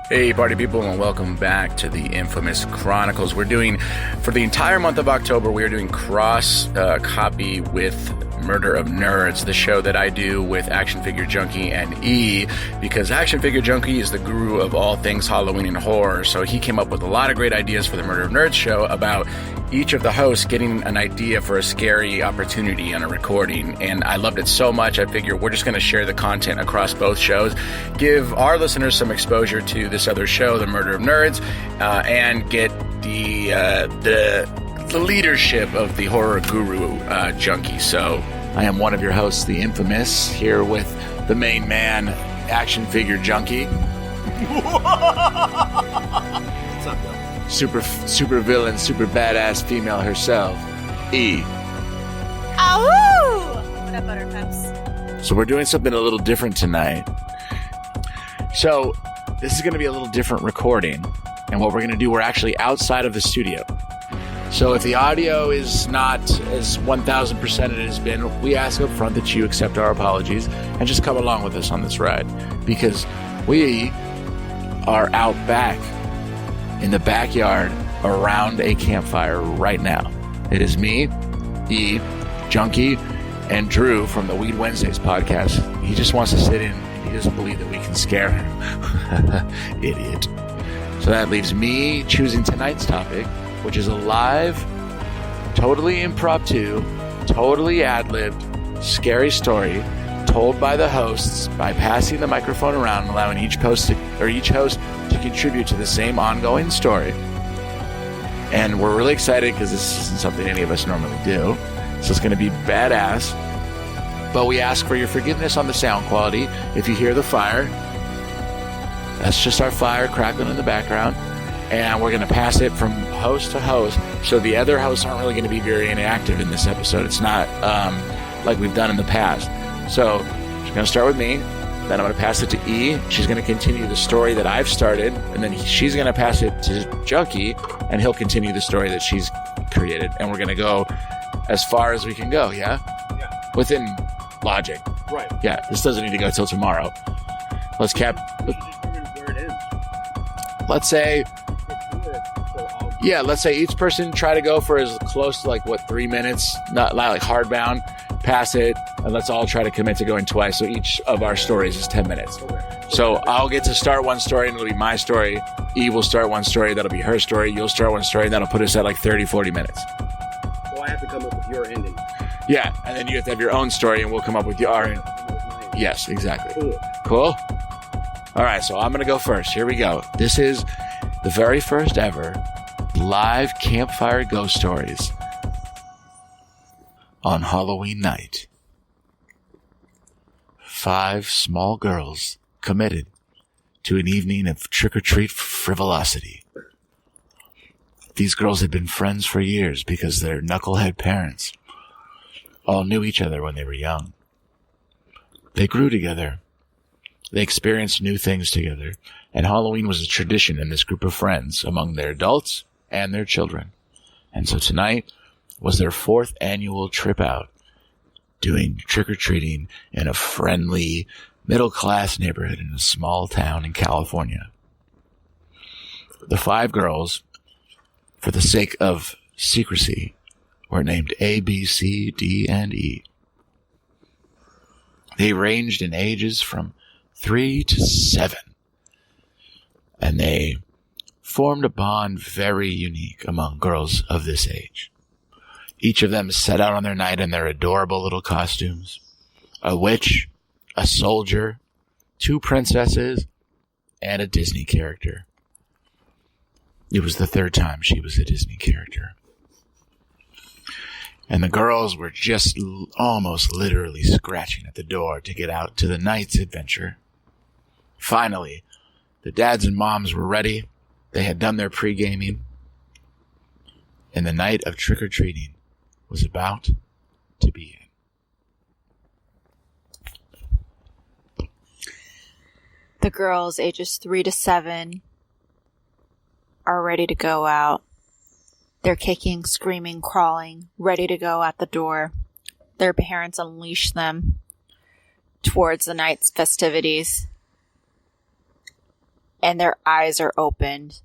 Hey party people, and welcome back to the Infamous Chronicles. We're doing, for the entire month of October, we are doing cross copy with Murder of Nerds, the show that I do with Action Figure Junky and E, because Action Figure Junky is the guru of all things Halloween and horror, so he came up with a lot of great ideas for the Murder of Nerds show about each of the hosts getting an idea for a scary opportunity on a recording, and I loved it so much I figure we're just going to share the content across both shows, give our listeners some exposure to this other show, the Murder of Nerds, and get the leadership of the horror guru Junky. So I am one of your hosts, the Infamous, here with the main man, Action Figure Junky. What's up, though? Super villain, super badass female herself, E. Ahoo! What up, Buttercups? So we're doing something a little different tonight. So this is going to be a little different recording. And what we're going to do, we're actually outside of the studio. So if the audio is not as 1,000% it has been, we ask up front that you accept our apologies and just come along with us on this ride. Because we are out back in the backyard around a campfire right now. It is me, E, Junky, and Drew from the Weed Wednesdays podcast. He just wants to sit in and he doesn't believe that we can scare him. Idiot. So that leaves me choosing tonight's topic, which is a live, totally impromptu, totally ad-libbed, scary story told by the hosts by passing the microphone around and allowing each host to contribute to the same ongoing story. And we're really excited because this isn't something any of us normally do. So it's going to be badass. But we ask for your forgiveness on the sound quality. If you hear the fire, that's just our fire crackling in the background. And we're going to pass it from host to host. So the other hosts aren't really going to be very inactive in this episode. It's not like we've done in the past. So she's going to start with me. Then I'm going to pass it to E. She's going to continue the story that I've started. And then she's going to pass it to Junky. And he'll continue the story that she's created. And we're going to go as far as we can go, yeah? Yeah. Within logic. Right. Yeah, this doesn't need to go till tomorrow. Let's cap... Where it is. Let's say... Yeah, let's say each person try to go for as close to 3 minutes, not like hardbound, pass it, and let's all try to commit to going twice. So each of our stories is 10 minutes. So I'll get to start one story and it'll be my story. E will start one story, that'll be her story. You'll start one story and that'll put us at 30, 40 minutes. So I have to come up with your ending. Yeah, and then you have to have your own story and we'll come up with our ending. Yes, exactly. Cool? All right, so I'm going to go first. Here we go. This is the very first ever live campfire ghost stories on Halloween night. 5 small girls committed to an evening of trick-or-treat frivolosity. These girls had been friends for years because their knucklehead parents all knew each other when they were young. They grew together. They experienced new things together, and Halloween was a tradition in this group of friends among their adults and their children. And so tonight was their 4th annual trip out, doing trick-or-treating in a friendly, middle-class neighborhood in a small town in California. The 5 girls, for the sake of secrecy, were named A, B, C, D, and E. They ranged in ages from 3 to 7, and they formed a bond very unique among girls of this age. Each of them set out on their night in their adorable little costumes. A witch, a soldier, 2 princesses, and a Disney character. It was the 3rd time she was a Disney character. And the girls were just almost literally scratching at the door to get out to the night's adventure. Finally, the dads and moms were ready. They had done their pre-gaming. And the night of trick-or-treating was about to begin. The girls ages 3 to 7 are ready to go out. They're kicking, screaming, crawling, ready to go out the door. Their parents unleash them towards the night's festivities. and their eyes are opened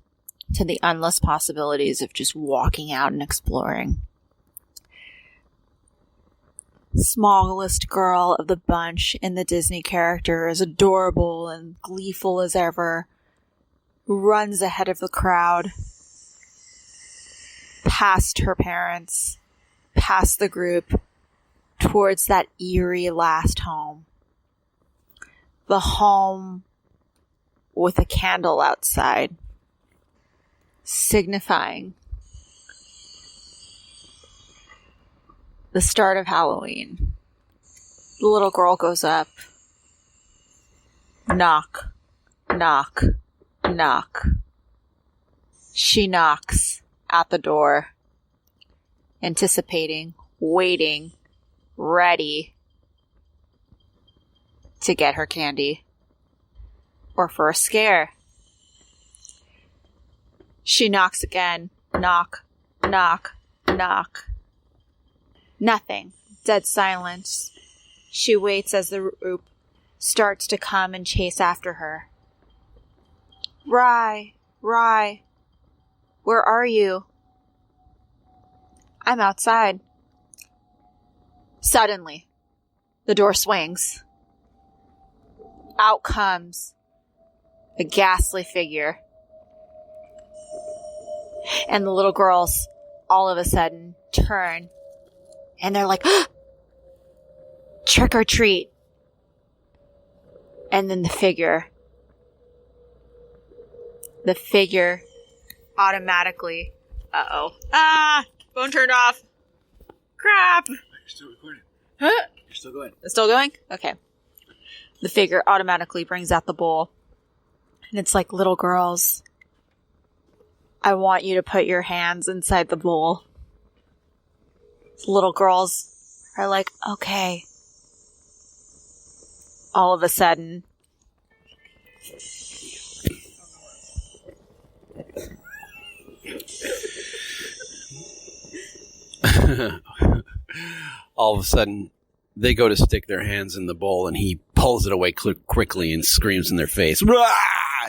to the endless possibilities of just walking out and exploring. Smallest girl of the bunch in the Disney character is adorable and gleeful as ever, runs ahead of the crowd, past her parents, past the group, towards that eerie last home. The home with a candle outside, signifying the start of Halloween. The little girl goes up. Knock, knock, knock. She knocks at the door, anticipating, waiting, ready to get her candy or for a scare. She knocks again. Knock, knock, knock. Nothing. Dead silence. She waits as the group starts to come and chase after her. Rye, Rye, where are you? I'm outside. Suddenly, the door swings. Out comes a ghastly figure. And the little girls all of a sudden turn and they're like, trick or treat. And then the figure automatically, phone turned off. Crap. You're still recording. Huh? You're still going. It's still going? Okay. The figure automatically brings out the bowl. And it's like, little girls, I want you to put your hands inside the bowl. The little girls are like, okay. All of a sudden, all of a sudden, they go to stick their hands in the bowl, and he pulls it away quickly and screams in their face, "Rah!"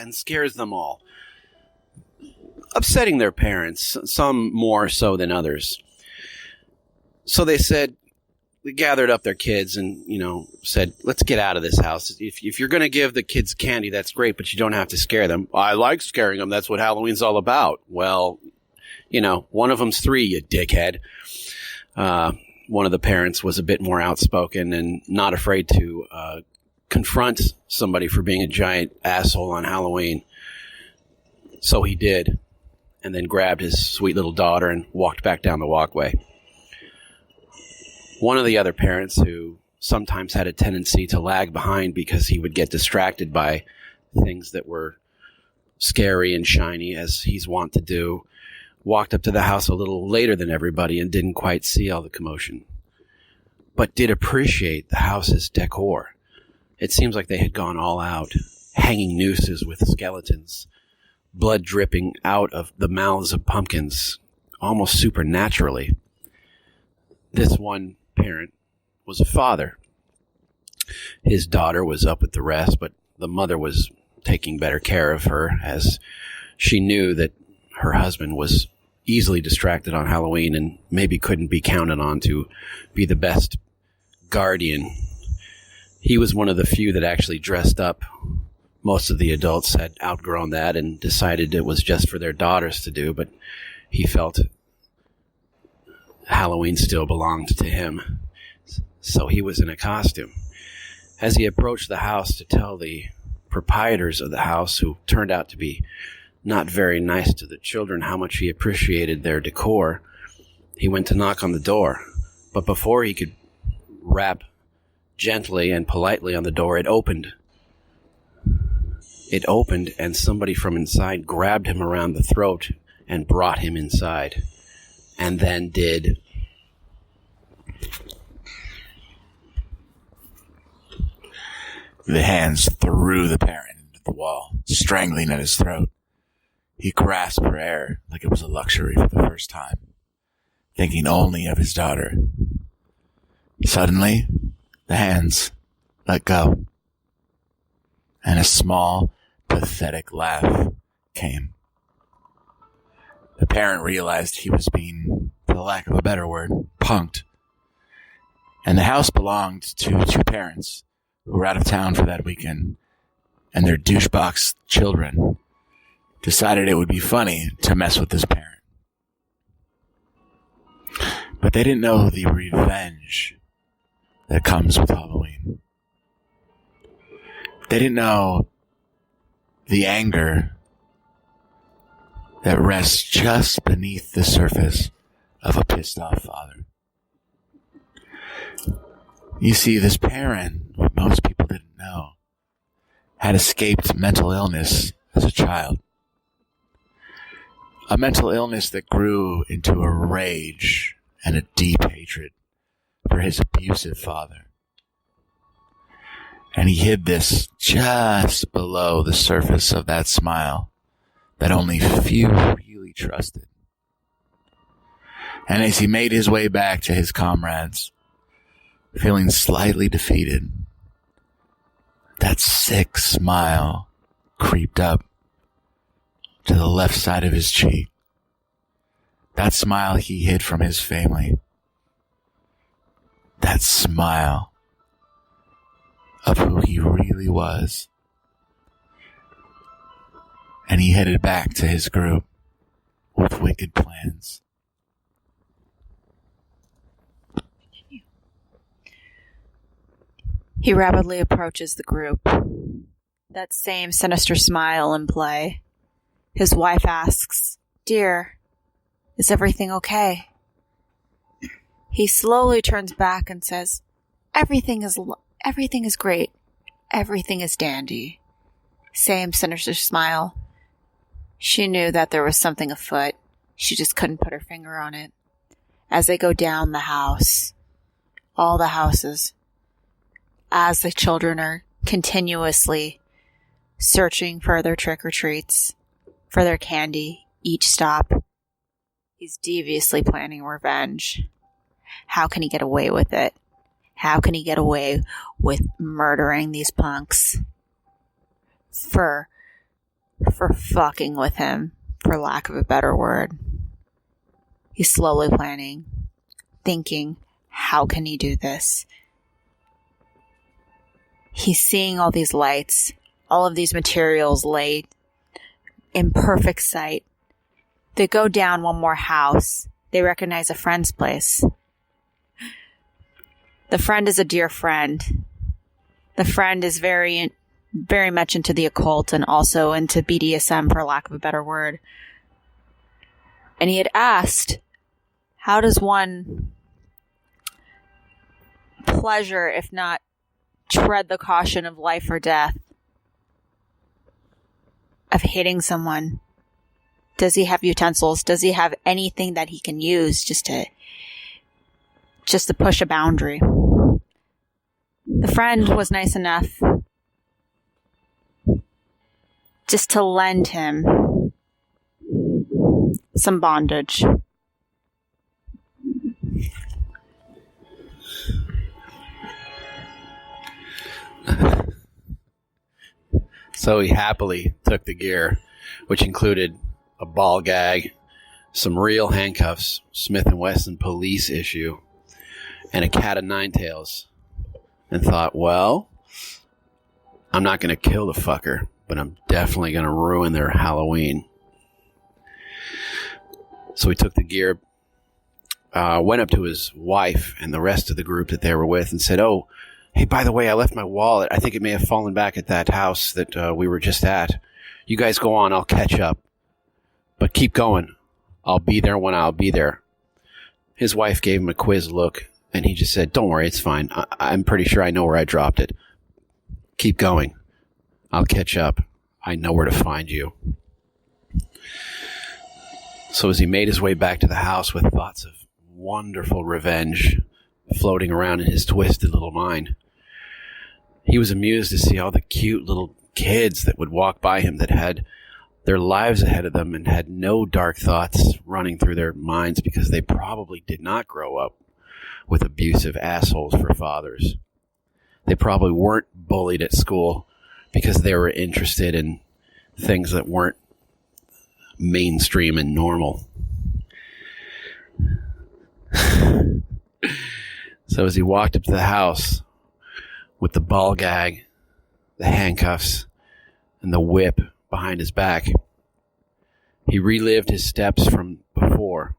and scares them all, upsetting their parents, some more so than others. So they gathered up their kids and, said, let's get out of this house. If you're going to give the kids candy, that's great, but you don't have to scare them. I like scaring them. That's what Halloween's all about. Well, one of them's 3, you dickhead. One of the parents was a bit more outspoken and not afraid to confront somebody for being a giant asshole on Halloween. So he did, and then grabbed his sweet little daughter and walked back down the walkway. One of the other parents, who sometimes had a tendency to lag behind because he would get distracted by things that were scary and shiny, as he's wont to do, walked up to the house a little later than everybody and didn't quite see all the commotion, but did appreciate the house's decor. It seems like they had gone all out, hanging nooses with skeletons, blood dripping out of the mouths of pumpkins, almost supernaturally. This one parent was a father. His daughter was up with the rest, but the mother was taking better care of her, as she knew that her husband was easily distracted on Halloween and maybe couldn't be counted on to be the best guardian. He was one of the few that actually dressed up. Most of the adults had outgrown that and decided it was just for their daughters to do, but he felt Halloween still belonged to him. So he was in a costume. As he approached the house to tell the proprietors of the house, who turned out to be not very nice to the children, how much he appreciated their decor, he went to knock on the door. But before he could rap gently and politely on the door, it opened. It opened, and somebody from inside grabbed him around the throat and brought him inside. And then did The hands threw the parent into the wall, strangling at his throat. He grasped for air like it was a luxury for the first time, thinking only of his daughter. Suddenly, the hands let go, and a small, pathetic laugh came. The parent realized he was being, for the lack of a better word, punked. And the house belonged to two parents who were out of town for that weekend, and their douchebox children decided it would be funny to mess with this parent. But they didn't know the revenge that comes with Halloween. They didn't know the anger that rests just beneath the surface of a pissed off father. You see, this parent, what most people didn't know, had escaped mental illness as a child. A mental illness that grew into a rage and a deep hatred for his abusive father. And he hid this just below the surface of that smile that only few really trusted. And as he made his way back to his comrades, feeling slightly defeated, that sick smile creeped up to the left side of his cheek. That smile he hid from his family. That smile of who he really was. And he headed back to his group with wicked plans. He rapidly approaches the group. That same sinister smile in play. His wife asks, "Dear, is everything okay?" He slowly turns back and says, Everything is great. Everything is dandy." Same sinister smile. She knew that there was something afoot. She just couldn't put her finger on it. As they go down the house, all the houses, as the children are continuously searching for their trick-or-treats, for their candy, each stop, he's deviously planning revenge. How can he get away with it? How can he get away with murdering these punks? For fucking with him, for lack of a better word. He's slowly planning, thinking, how can he do this? He's seeing all these lights, all of these materials laid in perfect sight. They go down one more house. They recognize a friend's place. The friend is a dear friend. The friend is very much into the occult and also into BDSM, for lack of a better word. And he had asked, how does one pleasure, if not tread the caution of life or death, of hitting someone? Does he have utensils? Does he have anything that he can use just to push a boundary? The friend was nice enough just to lend him some bondage. So he happily took the gear, which included a ball gag, some real handcuffs, Smith & Wesson police issue, and a cat of nine tails, and thought, well, I'm not going to kill the fucker, but I'm definitely going to ruin their Halloween. So he took the gear, went up to his wife and the rest of the group that they were with and said, "Oh, hey, by the way, I left my wallet. I think it may have fallen back at that house that we were just at. You guys go on, I'll catch up. But keep going. I'll be there when I'll be there." His wife gave him a quiz look, and he just said, "Don't worry, it's fine. I'm pretty sure I know where I dropped it. Keep going. I'll catch up. I know where to find you." So as he made his way back to the house with thoughts of wonderful revenge floating around in his twisted little mind, he was amused to see all the cute little kids that would walk by him that had their lives ahead of them and had no dark thoughts running through their minds because they probably did not grow up with abusive assholes for fathers. They probably weren't bullied at school because they were interested in things that weren't mainstream and normal. So as he walked up to the house with the ball gag, the handcuffs, and the whip behind his back, he relived his steps from before,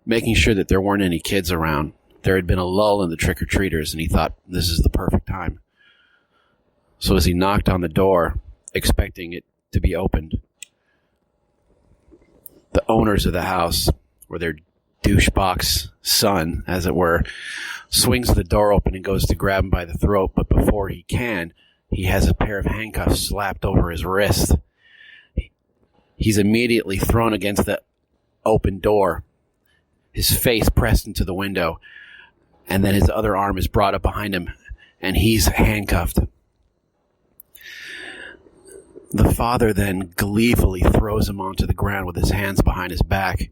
making sure that there weren't any kids around. There had been a lull in the trick-or-treaters, and he thought this is the perfect time. So as he knocked on the door, expecting it to be opened, the owners of the house, or their douchebox son, as it were, swings the door open and goes to grab him by the throat, but before he can, he has a pair of handcuffs slapped over his wrist. He's immediately thrown against the open door, his face pressed into the window, and then his other arm is brought up behind him, and he's handcuffed. The father then gleefully throws him onto the ground with his hands behind his back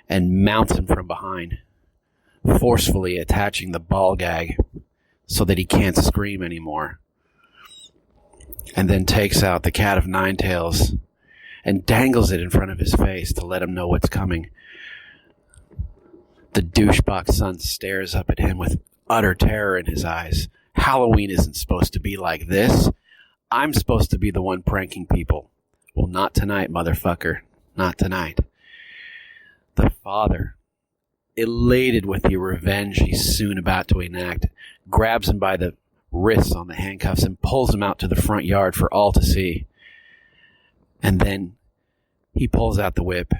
and mounts him from behind, forcefully attaching the ball gag so that he can't scream anymore, and then takes out the cat of nine tails and dangles it in front of his face to let him know what's coming. The douchebox son stares up at him with utter terror in his eyes. Halloween isn't supposed to be like this. I'm supposed to be the one pranking people. Well, not tonight, motherfucker. Not tonight. The father, elated with the revenge he's soon about to enact, grabs him by the wrists on the handcuffs and pulls him out to the front yard for all to see. And then he pulls out the whip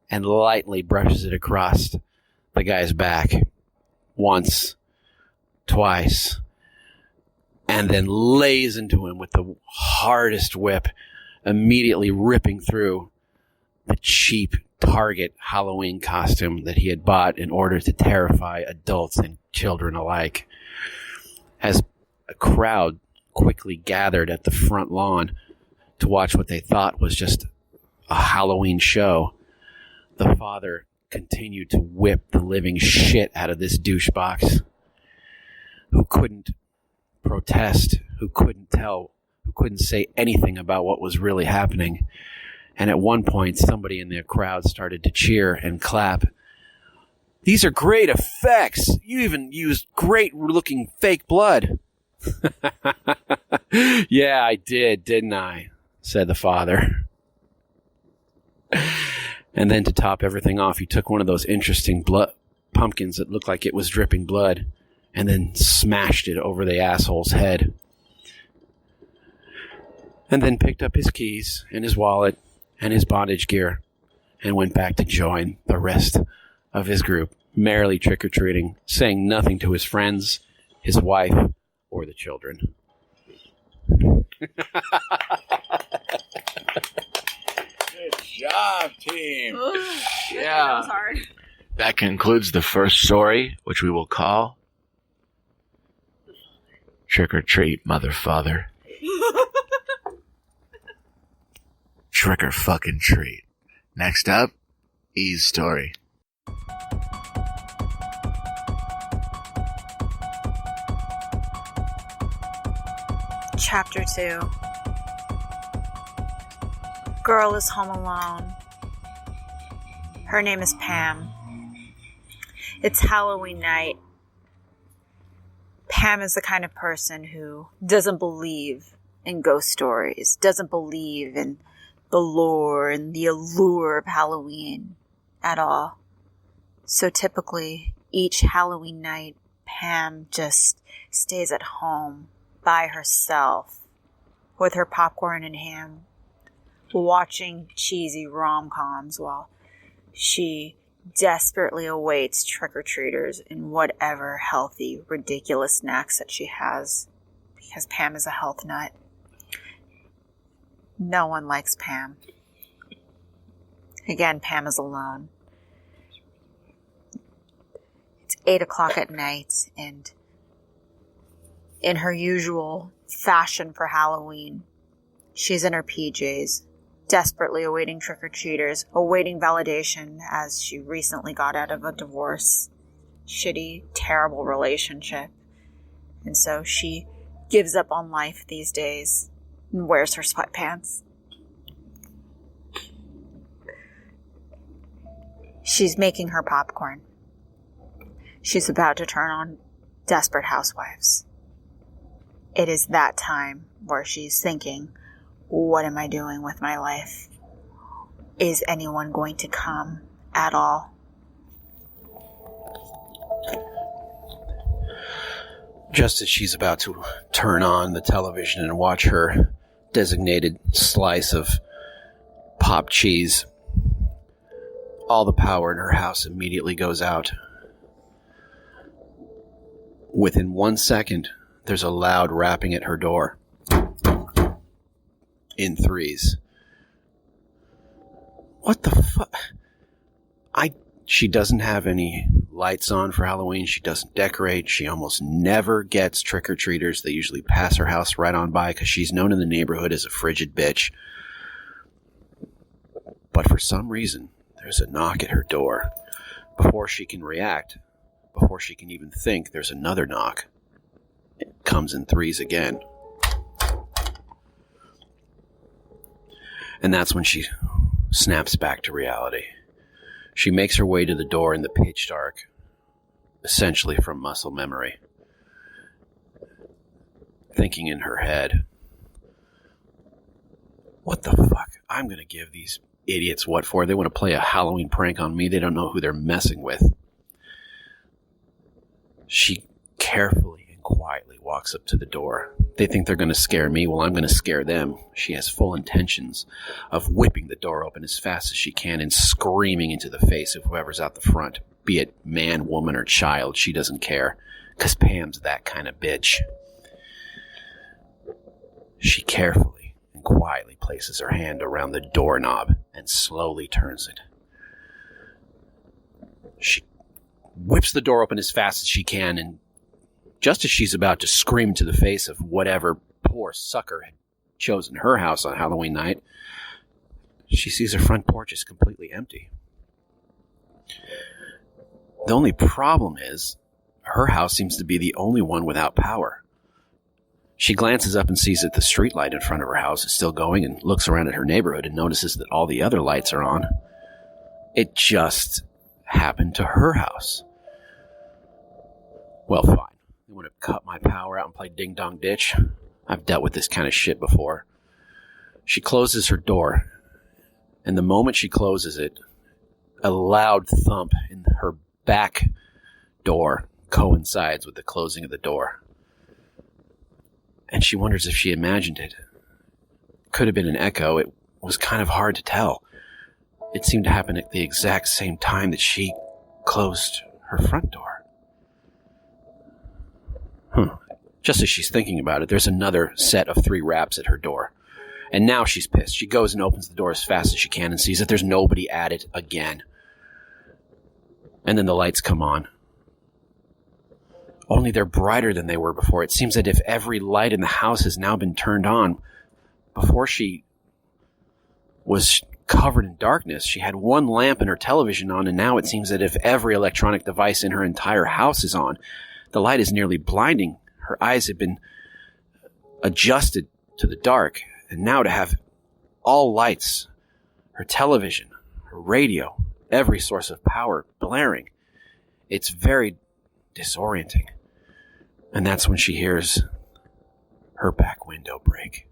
and lightly brushes it across the guy's back. Once, twice, and then lays into him with the hardest whip, immediately ripping through the cheap Target Halloween costume that he had bought in order to terrify adults and children alike. As a crowd quickly gathered at the front lawn to watch what they thought was just a Halloween show, the father continued to whip the living shit out of this douchebox, who couldn't protest, who couldn't tell, who couldn't say anything about what was really happening. And at one point, somebody in the crowd started to cheer and clap. "These are great effects. You even used great-looking fake blood." "Yeah, I did, didn't I?" said the father. And then to top everything off, he took one of those interesting pumpkins that looked like it was dripping blood and then smashed it over the asshole's head. And then picked up his keys and his wallet and his bondage gear and went back to join the rest of his group, merrily trick-or-treating, saying nothing to his friends, his wife, or the children. Good job, team. Ooh, Yeah. That was hard. That concludes the first story, which we will call Trick or Treat, Motherfather. Trick or fucking treat. Next up, E's story. Chapter 2. Girl is home alone. Her name is Pam. It's Halloween night. Pam is the kind of person who doesn't believe in ghost stories, doesn't believe in the lore and the allure of Halloween at all. So typically, each Halloween night, Pam just stays at home by herself with her popcorn in hand, watching cheesy rom-coms while she desperately awaits trick-or-treaters in whatever healthy, ridiculous snacks that she has, because Pam is a health nut. No one likes Pam. Again, Pam is alone. It's 8 o'clock at night, and in her usual fashion for Halloween, she's in her PJs, desperately awaiting trick-or-treaters, awaiting validation as she recently got out of a divorce, shitty, terrible relationship. And so she gives up on life these days and wears her sweatpants. She's making her popcorn. She's about to turn on Desperate Housewives. It is that time where she's thinking, what am I doing with my life? Is anyone going to come at all? Just as she's about to turn on the television and watch her designated slice of pop cheese, all the power in her house immediately goes out. Within 1 second, there's a loud rapping at her door. In threes. What the fuck? She doesn't have any lights on for Halloween. She doesn't decorate. She almost never gets trick-or-treaters. They usually pass her house right on by because she's known in the neighborhood as a frigid bitch. But for some reason, there's a knock at her door. Before she can react, before she can even think, there's another knock. It comes in threes again. And that's when she snaps back to reality. She makes her way to the door in the pitch dark, essentially from muscle memory. Thinking in her head, what the fuck? I'm going to give these idiots what for? They want to play a Halloween prank on me. They don't know who they're messing with. She carefully and quietly walks up to the door. They think they're going to scare me. Well, I'm going to scare them. She has full intentions of whipping the door open as fast as she can and screaming into the face of whoever's out the front. Be it man, woman, or child, she doesn't care. Because Pam's that kind of bitch. She carefully and quietly places her hand around the doorknob and slowly turns it. She whips the door open as fast as she can, and just as she's about to scream into the face of whatever poor sucker had chosen her house on Halloween night, she sees her front porch is completely empty. The only problem is, her house seems to be the only one without power. She glances up and sees that the street light in front of her house is still going and looks around at her neighborhood and notices that all the other lights are on. It just happened to her house. Well, fine. They want to cut my power out and play ding-dong ditch. I've dealt with this kind of shit before. She closes her door, and the moment she closes it, a loud thump in her back door coincides with the closing of the door. And she wonders if she imagined it. Could have been an echo. It was kind of hard to tell. It seemed to happen at the exact same time that she closed her front door. Just as she's thinking about it, there's another set of 3 raps at her door. And now she's pissed. She goes and opens the door as fast as she can and sees that there's nobody at it again. And then the lights come on. Only they're brighter than they were before. It seems that if every light in the house has now been turned on, before she was covered in darkness, she had one lamp and her television on, and now it seems that if every electronic device in her entire house is on, the light is nearly blinding. Her eyes have been adjusted to the dark, and now to have all lights, her television, her radio, every source of power blaring, it's very disorienting. And that's when she hears her back window break.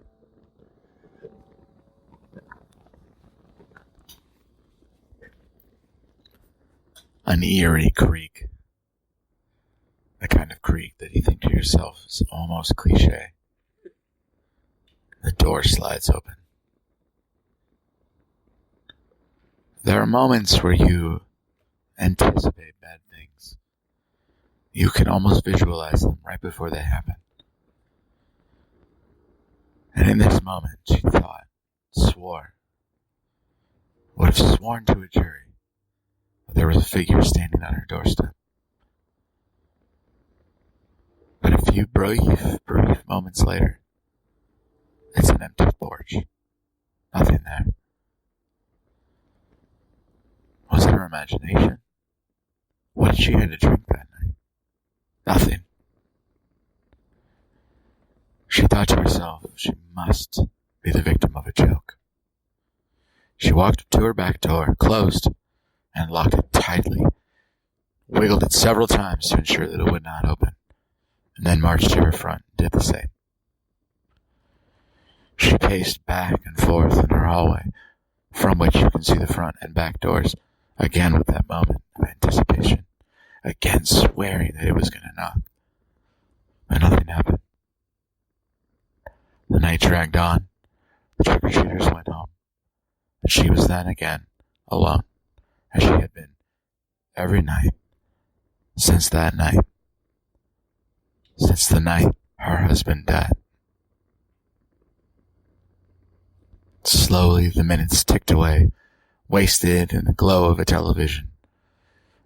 An eerie creak. The kind of creak that you think to yourself is almost cliche. The door slides open. There are moments where you anticipate bad things. You can almost visualize them right before they happen. And in this moment, she thought, would have sworn to a jury that there was a figure standing on her doorstep. But a few brief moments later, it's an empty porch. Nothing there. Was it her imagination? What did she have to drink that night? Nothing. She thought to herself she must be the victim of a joke. She walked to her back door, closed, and locked it tightly, wiggled it several times to ensure that it would not open, and then marched to her front and did the same. She paced back and forth in her hallway, from which you can see the front and back doors, again with that moment of anticipation, again swearing that it was going to knock. But nothing happened. The night dragged on, the trick-or-treaters went home, and she was then again alone, as she had been every night since that night, since the night her husband died. Slowly the minutes ticked away, wasted in the glow of a television,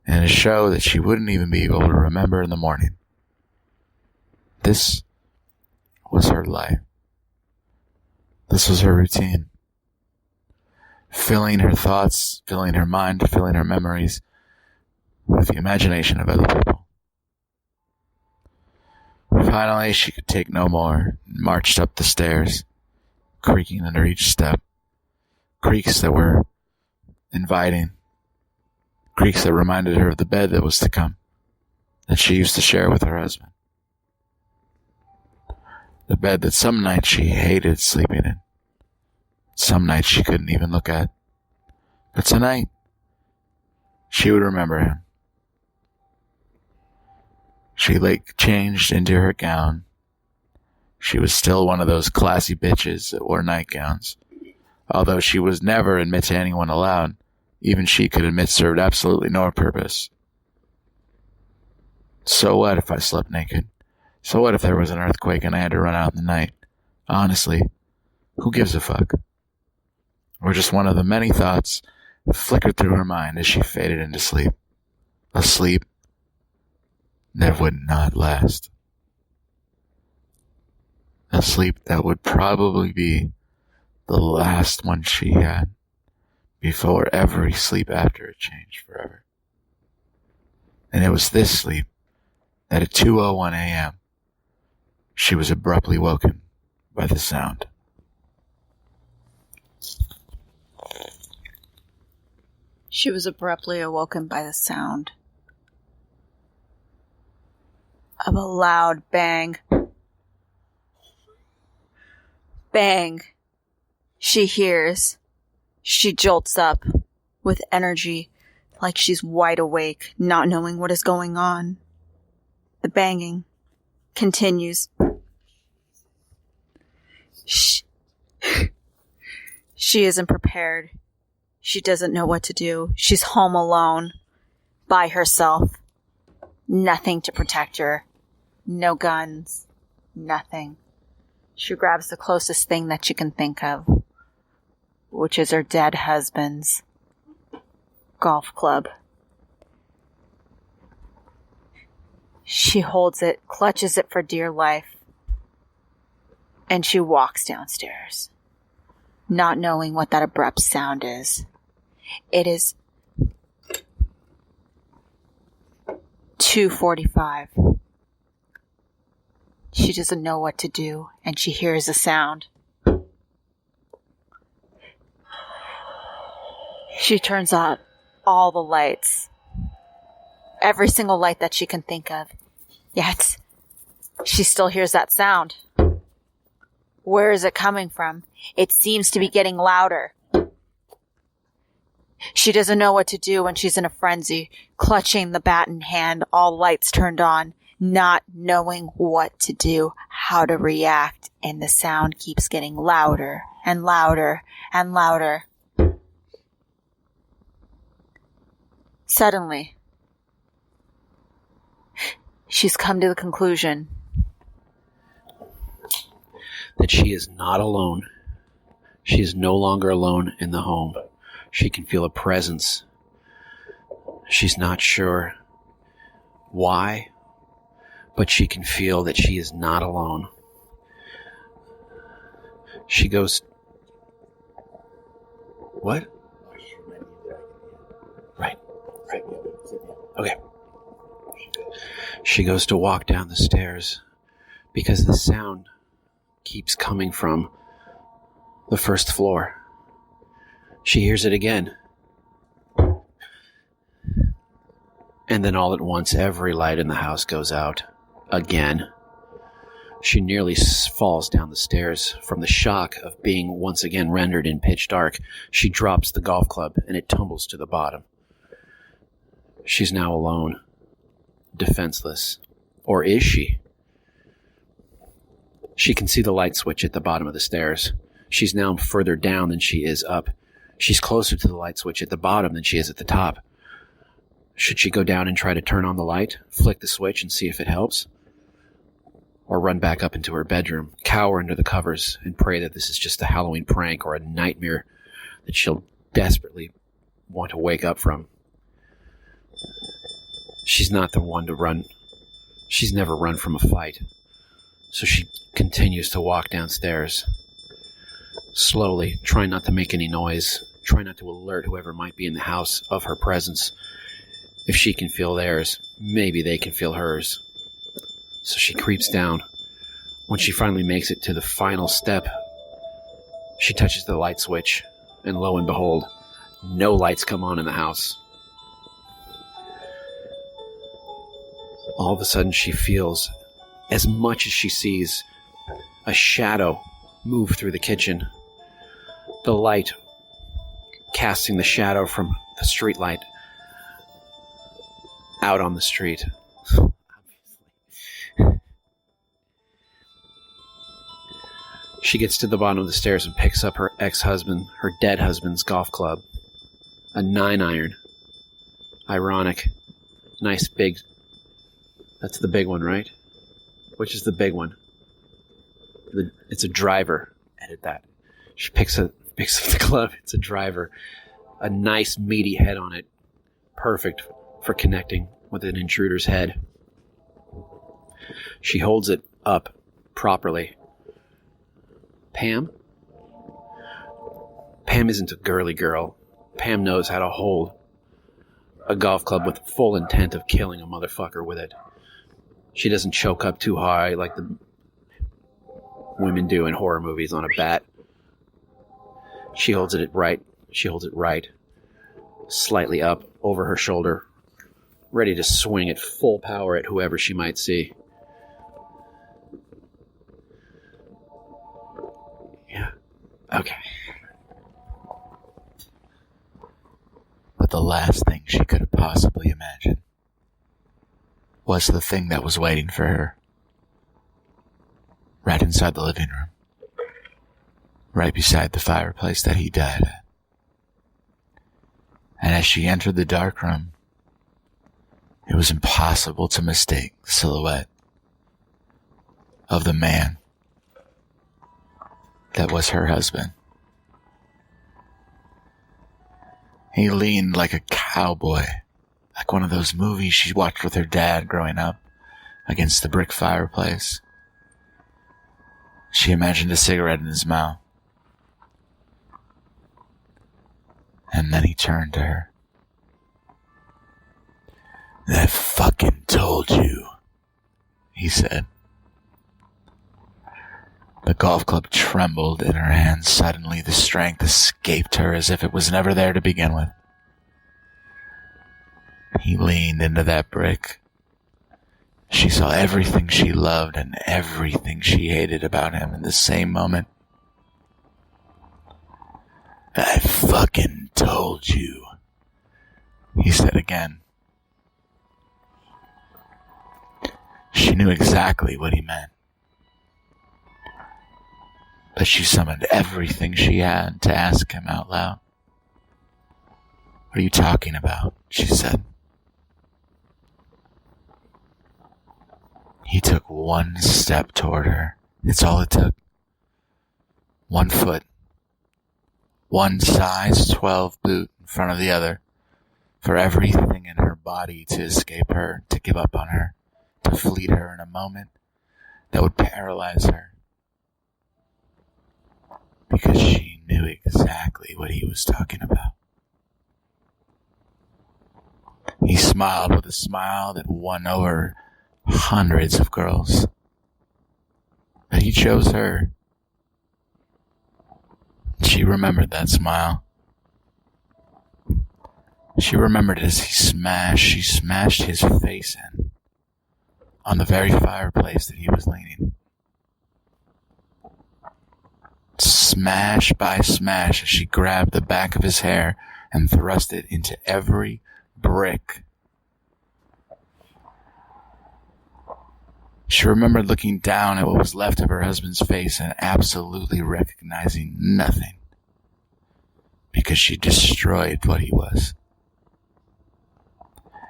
and a show that she wouldn't even be able to remember in the morning. This was her life. This was her routine. Filling her thoughts, filling her mind, filling her memories with the imagination of other people. Finally, she could take no more and marched up the stairs, creaking under each step. Creaks that were inviting. Creaks that reminded her of the bed that was to come, that she used to share with her husband. The bed that some nights she hated sleeping in. Some nights she couldn't even look at. But tonight, she would remember him. She changed into her gown. She was still one of those classy bitches that wore nightgowns. Although she was never admit to anyone aloud, even she could admit served absolutely no purpose. So what if I slept naked? So what if there was an earthquake and I had to run out in the night? Honestly, who gives a fuck? Or just one of the many thoughts that flickered through her mind as she faded into sleep. A sleep that would not last. A sleep that would probably be the last one she had before every sleep after it changed forever. And it was this sleep that at 2:01 a.m. she was abruptly woken by the sound. She was abruptly awoken by the sound of a loud bang. Bang. She hears. She jolts up with energy, like she's wide awake, not knowing what is going on. The banging continues. She isn't prepared. She doesn't know what to do. She's home alone, by herself. Nothing to protect her. No guns. Nothing. She grabs the closest thing that she can think of, which is her dead husband's golf club. She holds it, clutches it for dear life, and she walks downstairs, not knowing what that abrupt sound is. It is 2:45. She doesn't know what to do, and she hears a sound. She turns on all the lights. Every single light that she can think of. Yet, she still hears that sound. Where is it coming from? It seems to be getting louder. She doesn't know what to do when she's in a frenzy, clutching the bat in hand, all lights turned on, not knowing what to do, how to react, and the sound keeps getting louder and louder and louder. Suddenly, she's come to the conclusion that she is not alone. She is no longer alone in the home. She can feel a presence. She's not sure why, but she can feel that she is not alone. She goes, what? Right. Okay. She goes to walk down the stairs because the sound keeps coming from the first floor. She hears it again. And then all at once, every light in the house goes out. Again. She nearly falls down the stairs from the shock of being once again rendered in pitch dark. She drops the golf club and it tumbles to the bottom. She's now alone, defenseless. Or is she? She can see the light switch at the bottom of the stairs. She's now further down than she is up. She's closer to the light switch at the bottom than she is at the top. Should she go down and try to turn on the light, flick the switch and see if it helps? Or run back up into her bedroom, cower under the covers, and pray that this is just a Halloween prank or a nightmare that she'll desperately want to wake up from. She's not the one to run. She's never run from a fight. So she continues to walk downstairs. Slowly, trying not to make any noise, trying not to alert whoever might be in the house of her presence. If she can feel theirs, maybe they can feel hers. So she creeps down. When she finally makes it to the final step, she touches the light switch, and lo and behold, no lights come on in the house. All of a sudden she feels, as much as she sees, a shadow move through the kitchen. The light casting the shadow from the street light out on the street. She gets to the bottom of the stairs and picks up her ex-husband, her dead husband's golf club. A 9-iron. Ironic. Nice big... That's the big one, right? Which is the big one? It's a driver. Edit that. She picks up the club. It's a driver. A nice meaty head on it. Perfect for connecting with an intruder's head. She holds it up properly. Pam isn't a girly girl. Pam knows how to hold a golf club with full intent of killing a motherfucker with it. She doesn't choke up too high like the women do in horror movies on a bat. She holds it right. She holds it right. Slightly up over her shoulder. Ready to swing at full power at whoever she might see. Yeah. Okay. But the last thing she could have possibly imagined was the thing that was waiting for her. Right inside the living room. Right beside the fireplace that he died at. And as she entered the dark room, it was impossible to mistake the silhouette of the man that was her husband. He leaned like a cowboy, like one of those movies she watched with her dad growing up, against the brick fireplace. She imagined a cigarette in his mouth. And then he turned to her. "I fucking told you," he said. The golf club trembled in her hand. Suddenly the strength escaped her as if it was never there to begin with. He leaned into that brick. She saw everything she loved and everything she hated about him in the same moment. "I fucking told you," he said again. She knew exactly what he meant. But she summoned everything she had to ask him out loud. "What are you talking about?" she said. He took one step toward her. It's all it took. 1 foot. One size 12 boot in front of the other. For everything in her body to escape her, to give up on her, to fleet her in a moment that would paralyze her. Because she knew exactly what he was talking about. He smiled with a smile that won over hundreds of girls. But he chose her. She remembered that smile. She remembered as she smashed his face in on the very fireplace that he was leaning. Smash by smash as she grabbed the back of his hair and thrust it into every brick. She remembered looking down at what was left of her husband's face and absolutely recognizing nothing, because she destroyed what he was.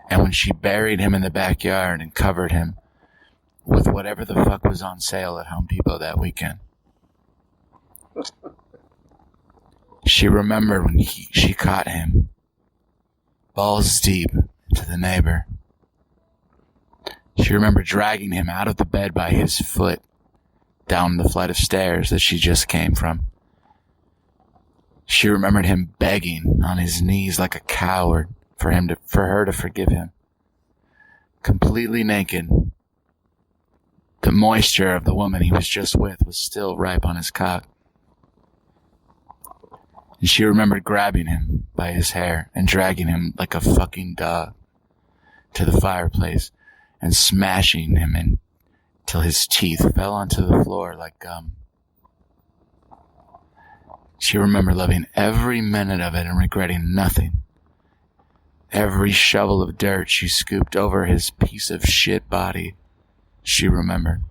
And when she buried him in the backyard and covered him with whatever the fuck was on sale at Home Depot that weekend, she remembered when she caught him balls deep into the neighbor. She remembered dragging him out of the bed by his foot down the flight of stairs that she just came from. She remembered him begging on his knees like a coward for her to forgive him. Completely naked, the moisture of the woman he was just with was still ripe on his cock. And she remembered grabbing him by his hair and dragging him like a fucking dog to the fireplace and smashing him in till his teeth fell onto the floor like gum. She remembered loving every minute of it and regretting nothing. Every shovel of dirt she scooped over his piece of shit body, she remembered.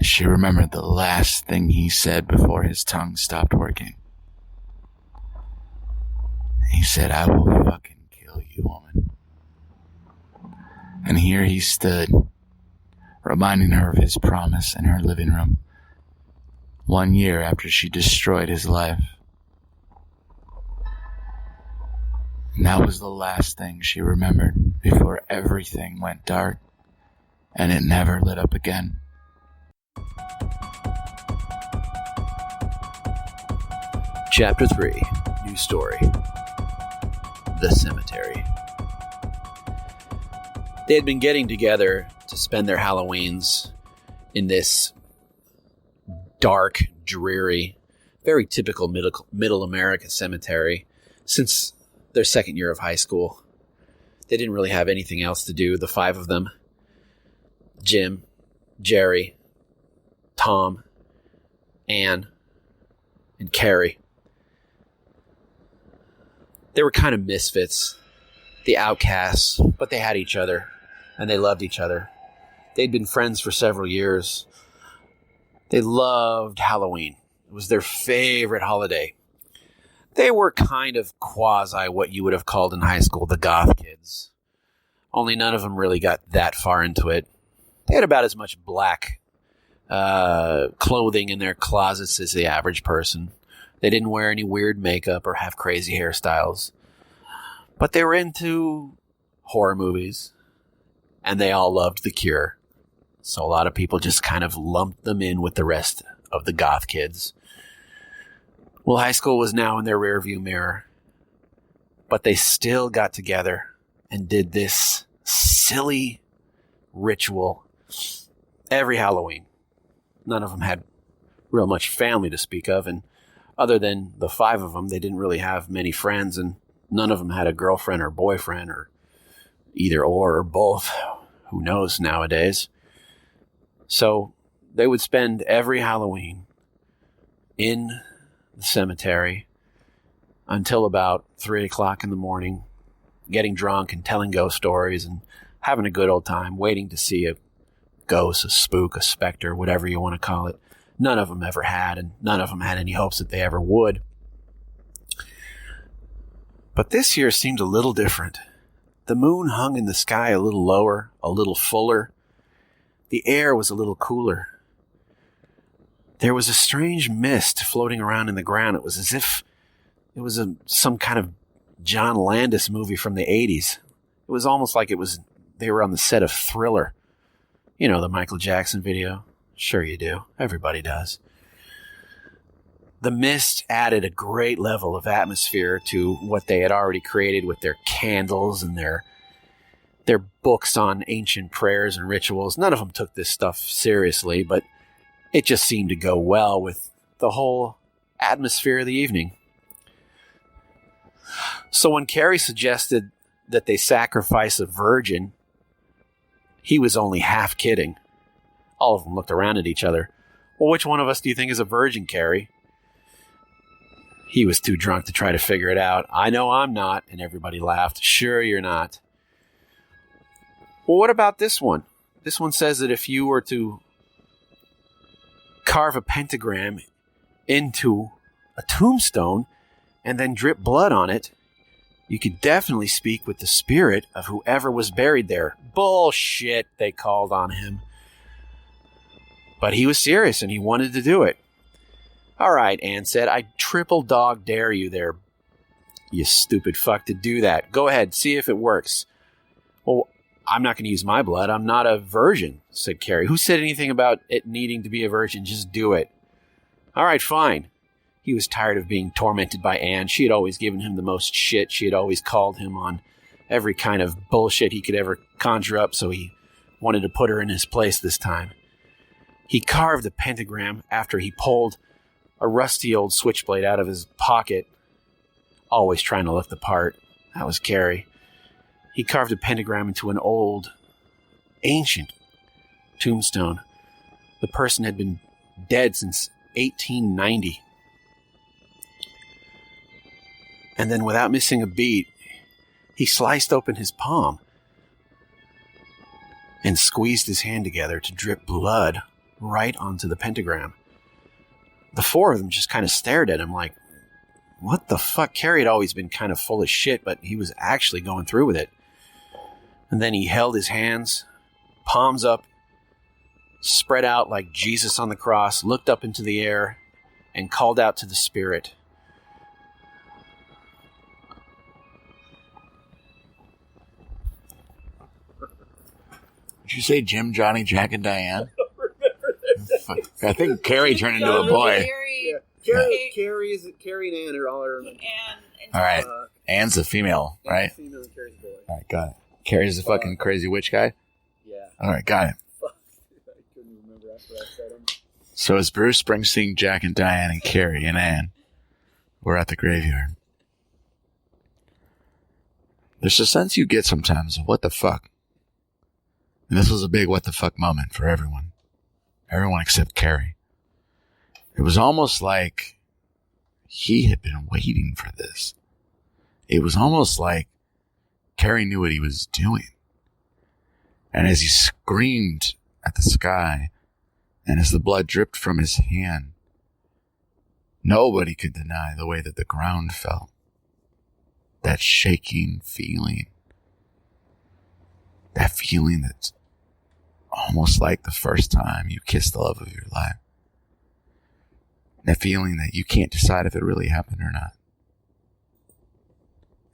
She remembered the last thing he said before his tongue stopped working. He said, "I will fucking kill you, woman." And here he stood, reminding her of his promise in her living room, 1 year after she destroyed his life. And that was the last thing she remembered before everything went dark and it never lit up again. Chapter 3, New Story. The Cemetery. They had been getting together to spend their Halloweens in this dark, dreary, very typical middle America cemetery since their second year of high school. They didn't really have anything else to do, the five of them. Jim, Jerry, Tom, Ann, and Carrie. They were kind of misfits, the outcasts, but they had each other, and they loved each other. They'd been friends for several years. They loved Halloween. It was their favorite holiday. They were kind of quasi what you would have called in high school the goth kids. Only none of them really got that far into it. They had about as much black clothing in their closets as the average person. They didn't wear any weird makeup or have crazy hairstyles. But they were into horror movies. And they all loved The Cure. So a lot of people just kind of lumped them in with the rest of the goth kids. Well, high school was now in their rearview mirror. But they still got together and did this silly ritual every Halloween. None of them had real much family to speak of, and other than the five of them, they didn't really have many friends, and none of them had a girlfriend or boyfriend, or either or both. Who knows nowadays? So they would spend every Halloween in the cemetery until about 3 o'clock in the morning, getting drunk and telling ghost stories and having a good old time, waiting to see a ghost, a spook, a specter, whatever you want to call it. None of them ever had, and none of them had any hopes that they ever would. But this year seemed a little different. The moon hung in the sky a little lower, a little fuller. The air was a little cooler. There was a strange mist floating around in the ground. It was as if it was some kind of John Landis movie from the 80s. It was almost like they were on the set of Thriller. You know, the Michael Jackson video. Sure you do. Everybody does. The mist added a great level of atmosphere to what they had already created with their candles and their books on ancient prayers and rituals. None of them took this stuff seriously, but it just seemed to go well with the whole atmosphere of the evening. So when Carrie suggested that they sacrifice a virgin, he was only half kidding. All of them looked around at each other. Well, which one of us do you think is a virgin, Carrie? He was too drunk to try to figure it out. I know I'm not, and everybody laughed. Sure, you're not. Well, what about this one? This one says that if you were to carve a pentagram into a tombstone and then drip blood on it, you could definitely speak with the spirit of whoever was buried there. Bullshit, they called on him. But he was serious and he wanted to do it. All right, Anne said, I triple dog dare you there, you stupid fuck, to do that. Go ahead, see if it works. Well, I'm not going to use my blood. I'm not a virgin, said Carrie. Who said anything about it needing to be a virgin? Just do it. All right, fine. He was tired of being tormented by Anne. She had always given him the most shit. She had always called him on every kind of bullshit he could ever conjure up, so he wanted to put her in his place this time. He carved a pentagram after he pulled a rusty old switchblade out of his pocket, always trying to look the part. That was Carrie. He carved a pentagram into an old, ancient tombstone. The person had been dead since 1890. And then, without missing a beat, he sliced open his palm and squeezed his hand together to drip blood right onto the pentagram. The four of them just kind of stared at him like, what the fuck? Carrie had always been kind of full of shit, but he was actually going through with it. And then he held his hands, palms up, spread out like Jesus on the cross, looked up into the air, and called out to the spirit. Did you say Jim, Johnny, Jack, and Diane? I think Carrie turned into a boy. Carrie and Anne are all I remember. All right. Anne's a female, right? Female and Carrie's a boy. All right, got it. Carrie's the fucking crazy witch guy? Yeah. All right, got it. I couldn't remember after I said him. So as Bruce Springsteen, Jack, and Diane, and Carrie, and Anne were at the graveyard, there's a sense you get sometimes of what the fuck. And this was a big what the fuck moment for everyone. Everyone except Carrie. It was almost like he had been waiting for this. It was almost like Carrie knew what he was doing. And as he screamed at the sky, and as the blood dripped from his hand, nobody could deny the way that the ground felt. That shaking feeling. That feeling that's almost like the first time you kissed the love of your life. That feeling that you can't decide if it really happened or not.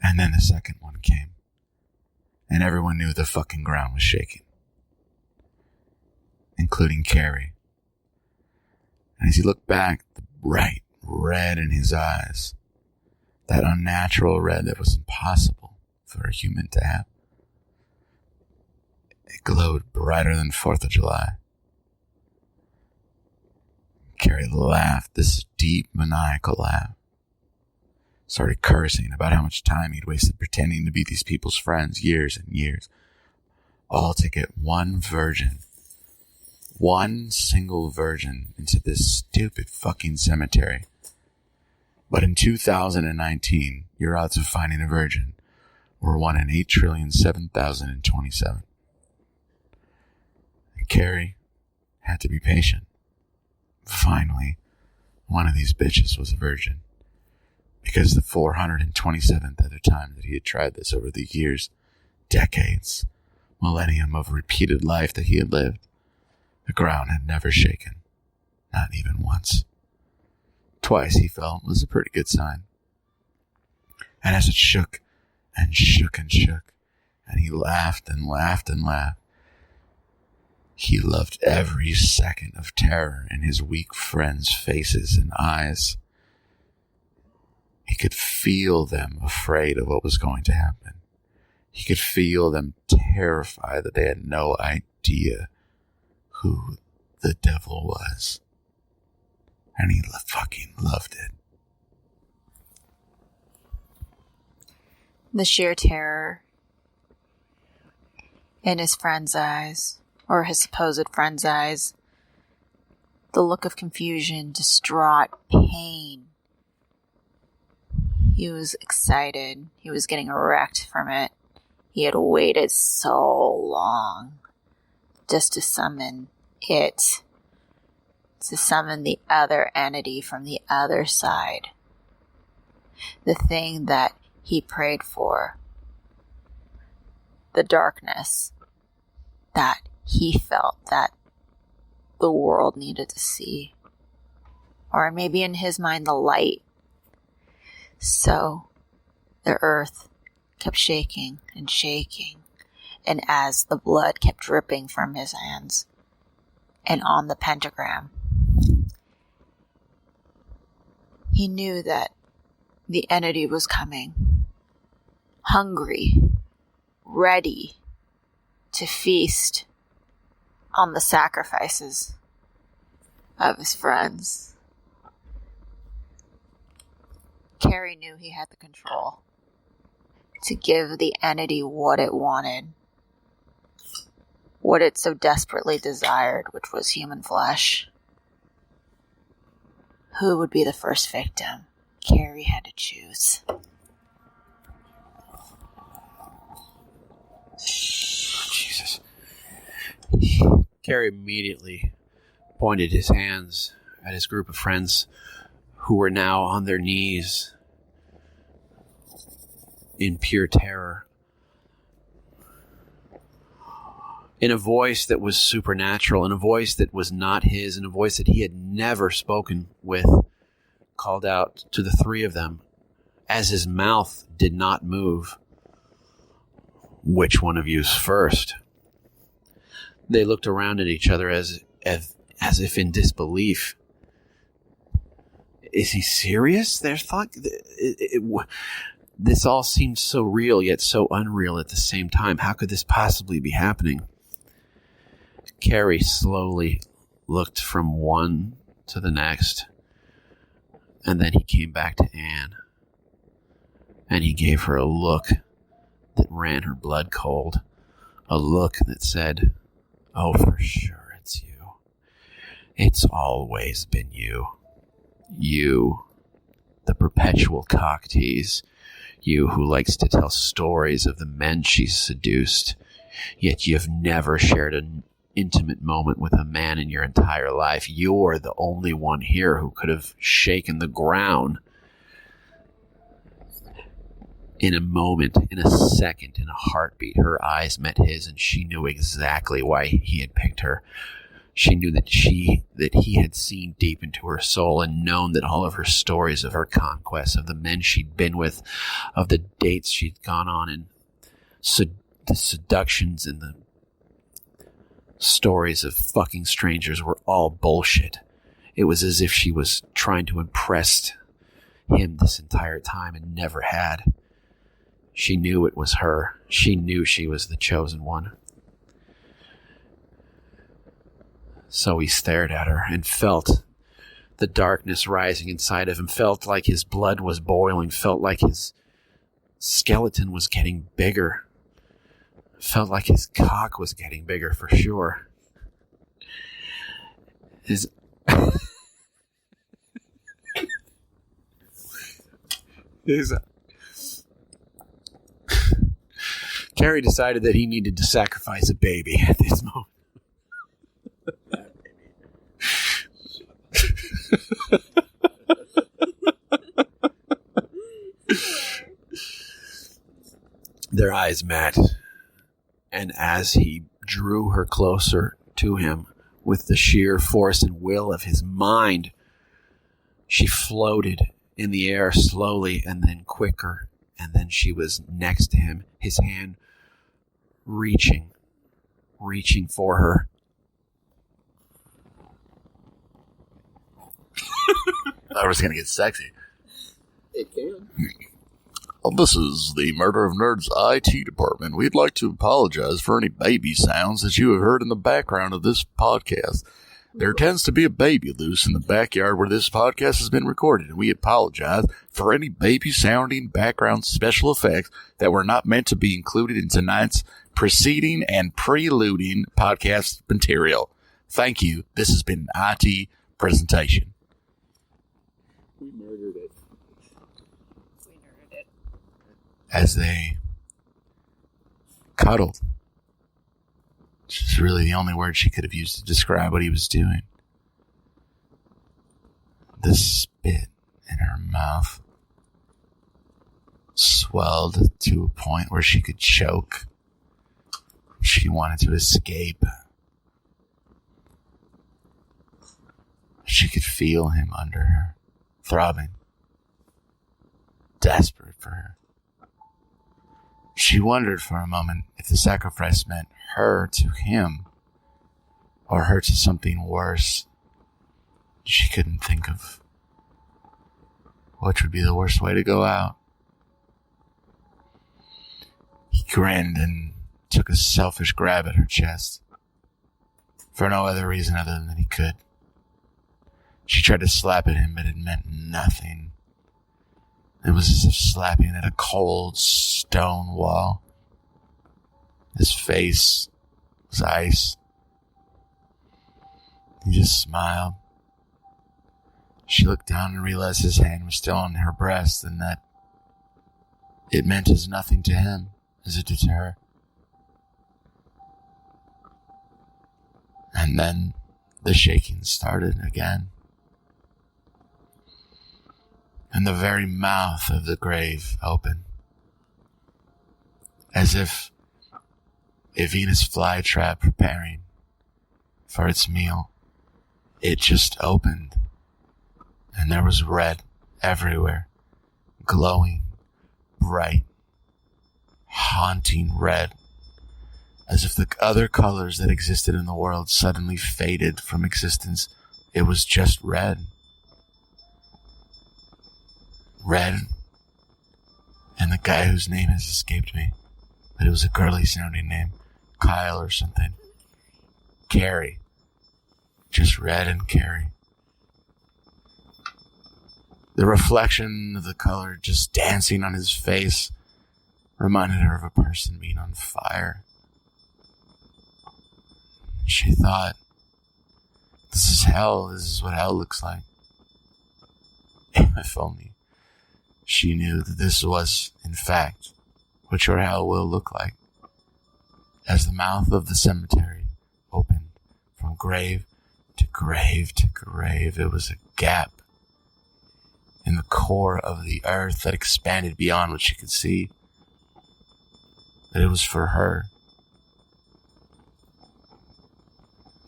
And then the second one came. And everyone knew the fucking ground was shaking. Including Carrie. And as he looked back, the bright red in his eyes, that unnatural red that was impossible for a human to have, it glowed brighter than 4th of July. Carrie laughed, this deep, maniacal laugh. Started cursing about how much time he'd wasted pretending to be these people's friends, years and years. All to get one virgin, one single virgin into this stupid fucking cemetery. But in 2019, your odds of finding a virgin were 1 in 8,007,027. Carrie had to be patient. Finally, one of these bitches was a virgin. Because the 427th other time that he had tried this over the years, decades, millennium of repeated life that he had lived, the ground had never shaken. Not even once. Twice, he felt, was a pretty good sign. And as it shook and shook and shook, and he laughed and laughed and laughed, he loved every second of terror in his weak friends' faces and eyes. He could feel them afraid of what was going to happen. He could feel them terrified that they had no idea who the devil was. And he fucking loved it. The sheer terror in his friend's eyes, or his supposed friend's eyes, the look of confusion, distraught, pain. He was excited. He was getting wrecked from it. He had waited so long just to summon it, to summon the other entity from the other side. The thing that he prayed for. The darkness that he felt that the world needed to see. Or maybe in his mind, the light. So the earth kept shaking and shaking, and as the blood kept dripping from his hands and on the pentagram, he knew that the entity was coming, hungry, ready to feast on the sacrifices of his friends. Carrie knew he had the control to give the entity what it wanted, what it so desperately desired, which was human flesh. Who would be the first victim? Carrie had to choose. Jesus. Carrie immediately pointed his hands at his group of friends who were now on their knees in pure terror. In a voice that was supernatural, in a voice that was not his, in a voice that he had never spoken with, called out to the three of them, as his mouth did not move, "Which one of you's first?" They looked around at each other as if in disbelief. Is he serious? Their thought. This all seemed so real, yet so unreal at the same time. How could this possibly be happening? Carrie slowly looked from one to the next, and then he came back to Anne, and he gave her a look that ran her blood cold, a look that said, "Oh, for sure it's you. It's always been you. You, the perpetual cock tease. You who likes to tell stories of the men she's seduced, yet you've never shared an intimate moment with a man in your entire life. You're the only one here who could have shaken the ground." In a moment, in a second, in a heartbeat, her eyes met his, and she knew exactly why he had picked her. She knew that he had seen deep into her soul and known that all of her stories of her conquests, of the men she'd been with, of the dates she'd gone on, and the seductions and the stories of fucking strangers were all bullshit. It was as if she was trying to impress him this entire time and never had. She knew it was her. She knew she was the chosen one. So he stared at her and felt the darkness rising inside of him, felt like his blood was boiling, felt like his skeleton was getting bigger, felt like his cock was getting bigger for sure. His Carrie decided that he needed to sacrifice a baby at this moment. Their eyes met, and as he drew her closer to him with the sheer force and will of his mind, she floated in the air slowly and then quicker, and then she was next to him, his hand reaching for her. I was going to get sexy. It can. This is the Murder of Nerds IT department. We'd like to apologize for any baby sounds that you have heard in the background of this podcast. There tends to be a baby loose in the backyard where this podcast has been recorded, and we apologize for any baby-sounding background special effects that were not meant to be included in tonight's preceding and preluding podcast material. Thank you. This has been an IT presentation. We murdered it. As they cuddled, which is really the only word she could have used to describe what he was doing. The spit in her mouth swelled to a point where she could choke. She wanted to escape. She could feel him under her, throbbing, desperate for her. She wondered for a moment if the sacrifice meant her to him or her to something worse. She couldn't think of which would be the worst way to go out. He grinned and took a selfish grab at her chest for no other reason other than that he could. She tried to slap at him, but it meant nothing. It was as if slapping at a cold stone wall. His face was ice. He just smiled. She looked down and realized his hand was still on her breast and that it meant as nothing to him as it did to her. And then the shaking started again. And the very mouth of the grave opened, as if a Venus flytrap preparing for its meal. It just opened, and there was red everywhere, glowing, bright, haunting red, as if the other colors that existed in the world suddenly faded from existence. It was just red. Red, and the guy whose name has escaped me, but it was a girly sounding name, Kyle or something. Carrie. Just Red and Carrie. The reflection of the color just dancing on his face reminded her of a person being on fire. She thought, this is hell. This is what hell looks like. If only she knew that this was, in fact, what your hell will look like. As the mouth of the cemetery opened from grave to grave to grave, it was a gap in the core of the earth that expanded beyond what she could see. But it was for her.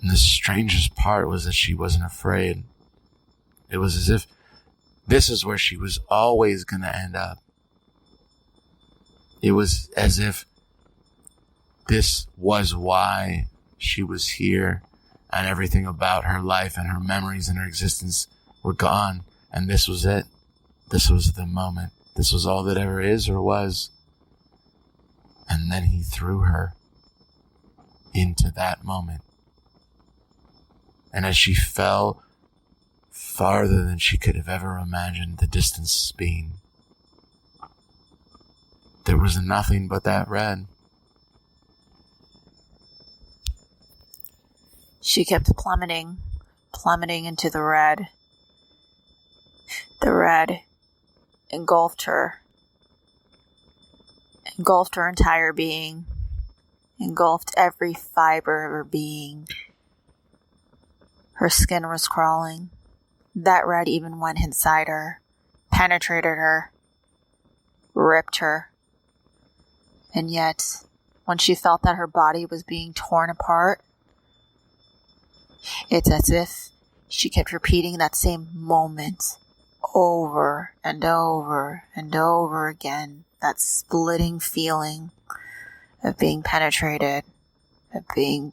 And the strangest part was that she wasn't afraid. It was as if this is where she was always going to end up. It was as if this was why she was here, and everything about her life and her memories and her existence were gone, and this was it. This was the moment. This was all that ever is or was. And then he threw her into that moment. And as she fell farther than she could have ever imagined the distance being, there was nothing but that red. She kept plummeting into the red. The red engulfed her entire being, engulfed every fiber of her being. Her skin was crawling. That red even went inside her, penetrated her, ripped her. And yet, when she felt that her body was being torn apart, it's as if she kept repeating that same moment over and over and over again. That splitting feeling of being penetrated, of being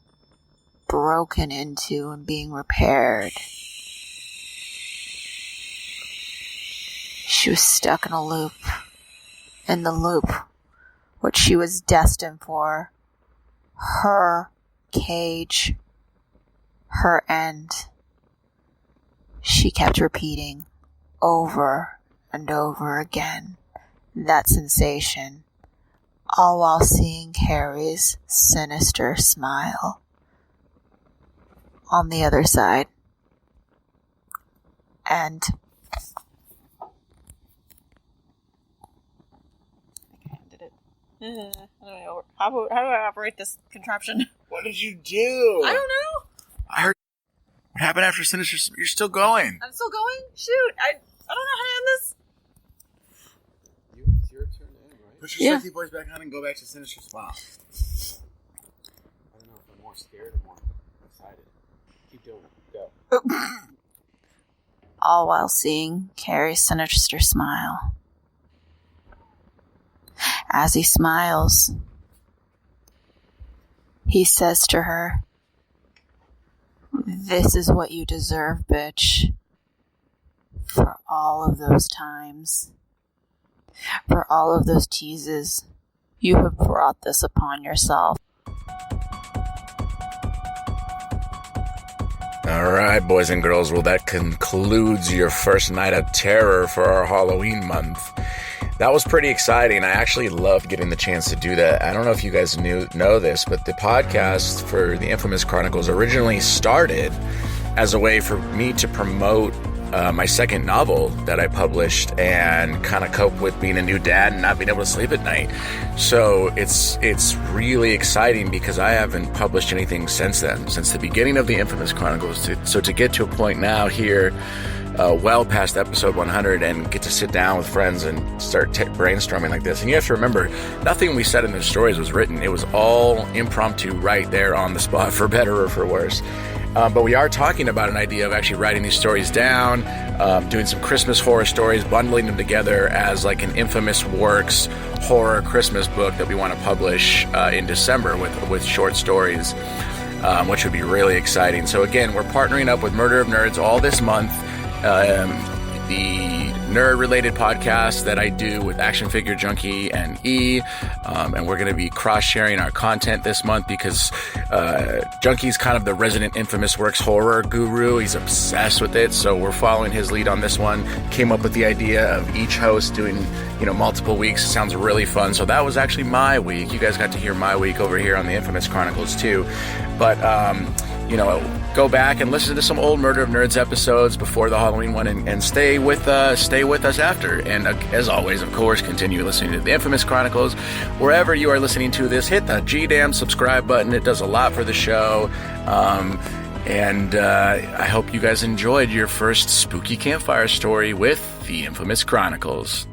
broken into and being repaired. She was stuck in a loop. In the loop, which she was destined for. Her cage. her end. She kept repeating over and over again that sensation, all while seeing Carrie's sinister smile on the other side. And I did it. I don't know. How do I operate this contraption? What did you do? I don't know. I heard. What happened after Sinister? You're still going. I'm still going? Shoot. I don't know how to end this. It's your turn to end, right? Put your sexy voice back on and go back to Sinister Smile. I don't know if I'm more scared or more excited. Keep doing it. Go. All while seeing Carrie's sinister smile. As he smiles, he says to her, "This is what you deserve, bitch. For all of those times, for all of those teases, you have brought this upon yourself." All right, boys and girls. Well, that concludes your first night of terror for our Halloween month. That was pretty exciting. I actually loved getting the chance to do that. I don't know if you guys know this, but the podcast for the Infamous Chronicles originally started as a way for me to promote my second novel that I published and kind of cope with being a new dad and not being able to sleep at night. So it's really exciting because I haven't published anything since then, since the beginning of the Infamous Chronicles. So to get to a point now here, well past episode 100, and get to sit down with friends and start brainstorming like this. And you have to remember, nothing we said in the stories was written. It was all impromptu right there on the spot, for better or for worse. But we are talking about an idea of actually writing these stories down, doing some Christmas horror stories, bundling them together as like an Infamous Works horror Christmas book that we want to publish in December with short stories, which would be really exciting. So again, we're partnering up with Murder of Nerds all this month. The nerd-related podcast that I do with Action Figure Junky and E, and we're going to be cross-sharing our content this month because Junky's kind of the resident Infamous Works horror guru. He's obsessed with it, so we're following his lead on this one. Came up with the idea of each host doing, multiple weeks. It sounds really fun. So that was actually my week. You guys got to hear my week over here on the Infamous Chronicles too. But go back and listen to some old Murder of Nerds episodes before the Halloween one, and stay with us after. And as always, of course, continue listening to the Infamous Chronicles. Wherever you are listening to this, hit the G-damn subscribe button. It does a lot for the show. And I hope you guys enjoyed your first spooky campfire story with the Infamous Chronicles.